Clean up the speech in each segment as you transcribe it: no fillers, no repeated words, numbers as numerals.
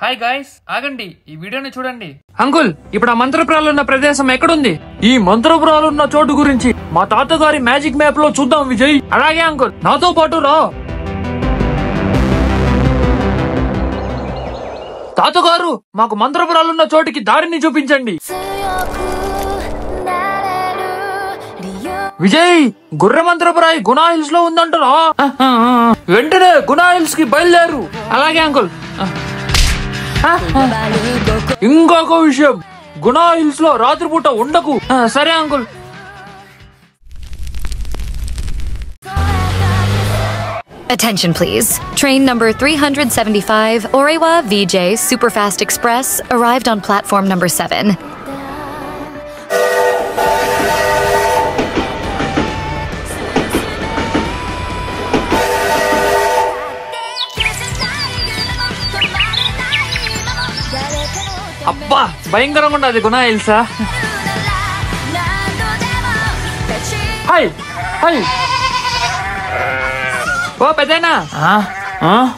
Hi guys, ఆగండి, ఈ వీడియోని చూడండి. అంకుల్, ఇప్పుడు ఆ మంత్రపురాలు ఉన్న ప్రదేశం ఎక్కడుంది? ఈ మంత్రపురాలు ఉన్న చోటు గురించి మా తాతగారి మ్యాజిక్ మ్యాప్ లో చూద్దాం విజయ్. అలాగే అంకుల్, నాతో పాటు రా. తాతగారు, మాకు మంత్రపురాలున్న చోటికి దారిని చూపించండి. విజయ్, గుర్ర మంత్రపురాయి గుణా హిల్స్ లో ఉందంటారా? వెంటనే గుణా హిల్స్ కి బయలుదేరు. అలాగే అంకుల్. ఇంకొక విషయం, గుణా హిల్స్ లో రాత్రిపూట ఉండకు. సరే uncle. Attention please. Train number 375, Orewa VJ Superfast Express, arrived on platform number 7. అబ్బా, భయంకరంగా ఉండదు గుణా హిల్సా. హై హై. ఓ పెద్దనా,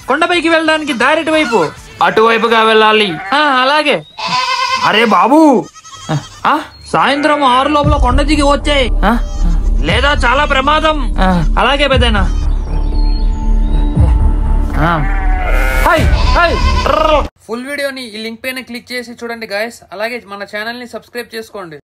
కొండపైకి వెళ్ళడానికి దారి ఎటువైపు? అటువైపుగా వెళ్ళాలి. అలాగే. అరే బాబు, సాయంత్రం 6 లోపల కొండ దిగి వచ్చాయి, లేదా చాలా ప్రమాదం. అలాగే పెద్దనా. ఫుల్ వీడియోని ఈ లింక్ పైన క్లిక్ చేసి చూడండి గాయస్. అలాగే మన ఛానల్ ని సబ్స్క్రైబ్ చేసుకోండి.